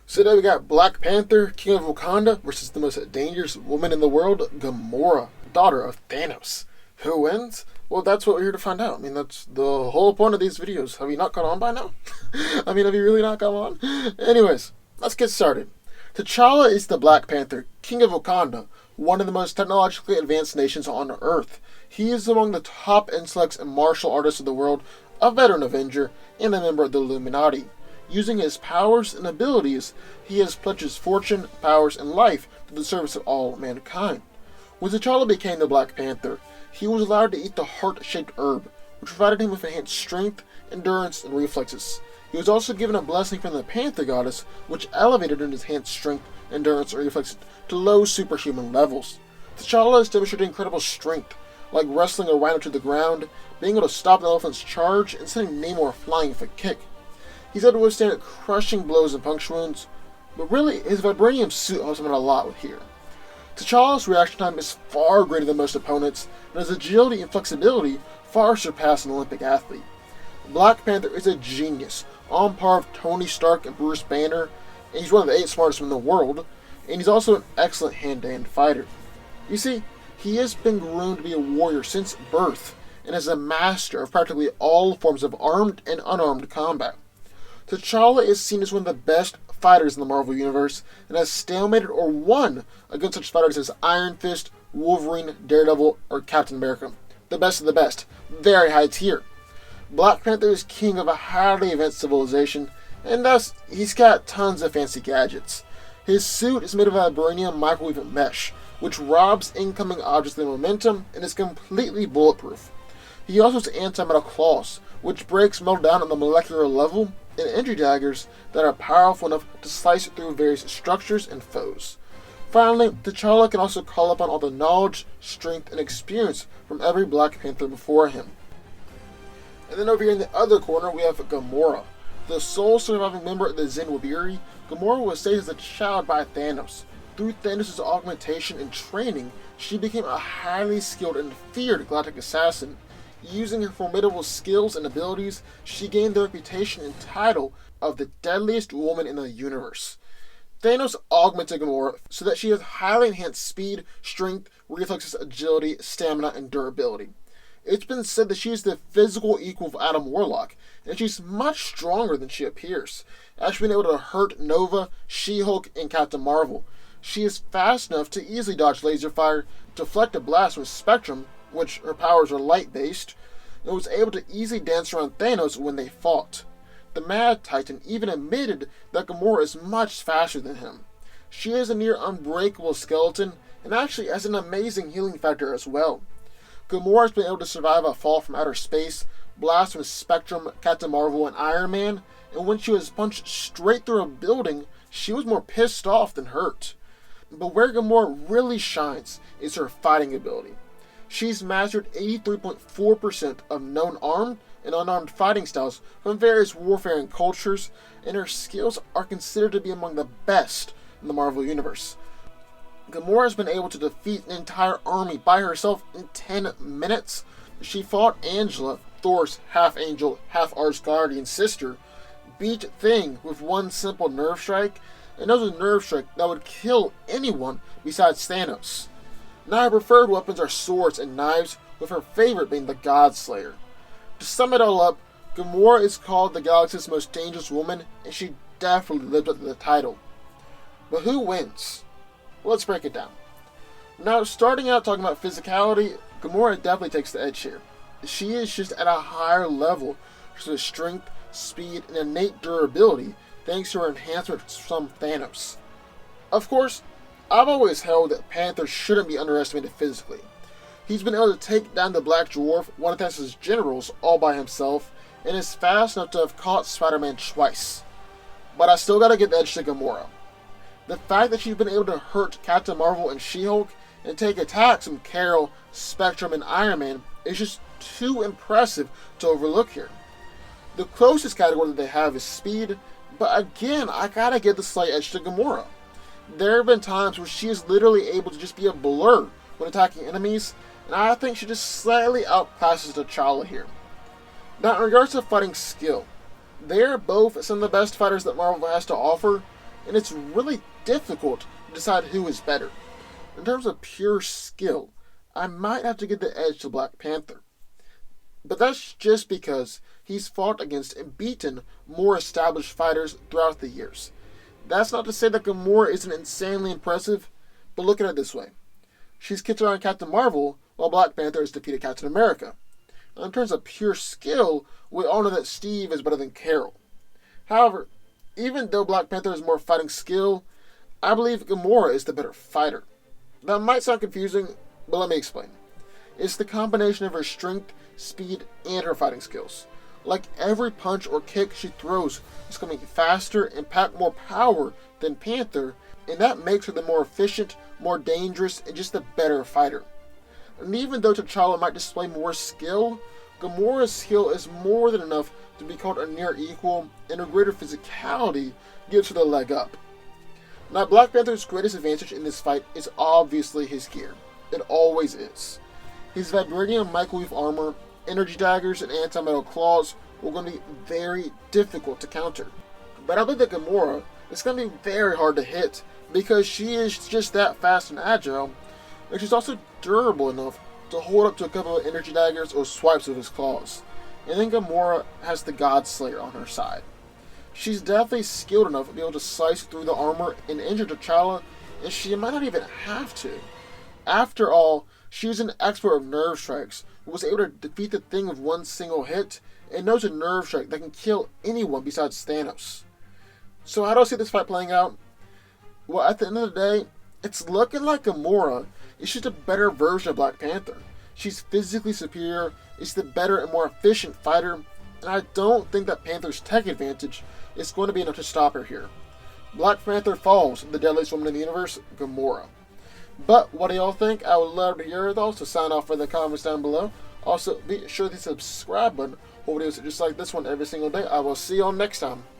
So today we got Black Panther, King of Wakanda versus the most dangerous woman in the world, Gamora, Daughter of Thanos. Who wins? Well, that's what we're here to find out. I mean, that's the whole point of these videos. Have you not caught on by now? Have you really not caught on? Anyways, let's get started. T'Challa is the Black Panther, King of Wakanda, one of the most technologically advanced nations on Earth. He is among the top intellects and martial artists of the world, a veteran Avenger, and a member of the Illuminati. Using his powers and abilities, he has pledged his fortune, powers, and life to the service of all mankind. When T'Challa became the Black Panther, he was allowed to eat the heart-shaped herb, which provided him with enhanced strength, endurance, and reflexes. He was also given a blessing from the Panther goddess, which elevated his enhanced strength, endurance, and reflexes to low superhuman levels. T'Challa has demonstrated incredible strength, like wrestling a rhino to the ground, being able to stop an elephant's charge, and sending Namor flying with a kick. He's able to withstand crushing blows and puncture wounds, but really, his vibranium suit helps him out a lot with here. T'Challa's reaction time is far greater than most opponents, and his agility and flexibility far surpass an Olympic athlete. Black Panther is a genius, on par with Tony Stark and Bruce Banner, and he's one of the 8 smartest men in the world, and he's also an excellent hand-to-hand fighter. You see, he has been groomed to be a warrior since birth, and is a master of practically all forms of armed and unarmed combat. T'Challa is seen as one of the best fighters in the Marvel Universe, and has stalemated or won against such fighters as Iron Fist, Wolverine, Daredevil, or Captain America. The best of the best. Very high tier. Black Panther is king of a highly advanced civilization, and thus, he's got tons of fancy gadgets. His suit is made of vibranium microwave mesh, which robs incoming objects their momentum and is completely bulletproof. He also has anti-metal claws, which breaks metal down on the molecular level, and energy daggers that are powerful enough to slice through various structures and foes. Finally, T'Challa can also call upon all the knowledge, strength, and experience from every Black Panther before him. And then over here in the other corner, we have Gamora. The sole surviving member of the Zenwabiri, Gamora was saved as a child by Thanos. Through Thanos' augmentation and training, she became a highly skilled and feared galactic assassin. Using her formidable skills and abilities, she gained the reputation and title of the deadliest woman in the universe. Thanos augmented Gamora so that she has highly enhanced speed, strength, reflexes, agility, stamina, and durability. It's been said that she is the physical equal of Adam Warlock, and she's much stronger than she appears, actually being able to hurt Nova, She-Hulk, and Captain Marvel. She is fast enough to easily dodge laser fire, deflect a blast from Spectrum, which her powers are light-based, and was able to easily dance around Thanos when they fought. The Mad Titan even admitted that Gamora is much faster than him. She is a near unbreakable skeleton, and actually has an amazing healing factor as well. Gamora has been able to survive a fall from outer space, blasts from Spectrum, Captain Marvel, and Iron Man, and when she was punched straight through a building, she was more pissed off than hurt. But where Gamora really shines is her fighting ability. She's mastered 83.4% of known armed and unarmed fighting styles from various warfaring cultures, and her skills are considered to be among the best in the Marvel Universe. Gamora has been able to defeat an entire army by herself in 10 minutes. She fought Angela, Thor's half-angel, half-Asgardian sister, beat Thing with one simple nerve strike, and that was a nerve strike that would kill anyone besides Thanos. Now her preferred weapons are swords and knives, with her favorite being the Godslayer. To sum it all up, Gamora is called the galaxy's most dangerous woman, and she definitely lived up to the title. But who wins? Well, let's break it down. Now, starting out talking about physicality, Gamora definitely takes the edge here. She is just at a higher level, so with strength, speed, and innate durability, thanks to her enhancements from Thanos. Of course, I've always held that Panther shouldn't be underestimated physically. He's been able to take down the Black Dwarf, one of Thanos' generals, all by himself, and is fast enough to have caught Spider-Man twice. But I still gotta give the edge to Gamora. The fact that she's been able to hurt Captain Marvel and She-Hulk, and take attacks from Carol, Spectrum, and Iron Man is just too impressive to overlook here. The closest category that they have is speed, but again, I gotta give the slight edge to Gamora. There have been times where she is literally able to just be a blur when attacking enemies, and I think she just slightly outclasses T'Challa here. Now, in regards to fighting skill, they are both some of the best fighters that Marvel has to offer, and it's really difficult to decide who is better. In terms of pure skill, I might have to give the edge to Black Panther. But that's just because he's fought against and beaten more established fighters throughout the years. That's not to say that Gamora isn't insanely impressive, but look at it this way. She's kicked around Captain Marvel, while Black Panther has defeated Captain America. And in terms of pure skill, we all know that Steve is better than Carol. However, even though Black Panther has more fighting skill, I believe Gamora is the better fighter. That might sound confusing, but let me explain. It's the combination of her strength, speed, and her fighting skills. Like every punch or kick she throws is coming faster and pack more power than Panther, and that makes her the more efficient, more dangerous, and just a better fighter. And even though T'Challa might display more skill, Gamora's skill is more than enough to be called a near equal, and her greater physicality gives her the leg up. Now, Black Panther's greatest advantage in this fight is obviously his gear. It always is. His vibranium microwave armor, energy daggers, and anti-metal claws are going to be very difficult to counter. But I believe that Gamora is going to be very hard to hit because she is just that fast and agile, and she's also durable enough to hold up to a couple of energy daggers or swipes with his claws. And then Gamora has the God Slayer on her side. She's definitely skilled enough to be able to slice through the armor and injure T'Challa, and she might not even have to. After all, she was an expert of nerve strikes, who was able to defeat the Thing with one single hit, and knows a nerve strike that can kill anyone besides Thanos. So how do I see this fight playing out? Well, at the end of the day, it's looking like Gamora is just a better version of Black Panther. She's physically superior, is the better and more efficient fighter, and I don't think that Panther's tech advantage is going to be enough to stop her here. Black Panther falls, the deadliest woman in the universe, Gamora. But what do y'all think? I would love to hear your thoughts, so sign off in the comments down below. Also, be sure to subscribe button for videos just like this one every single day. I will see y'all next time.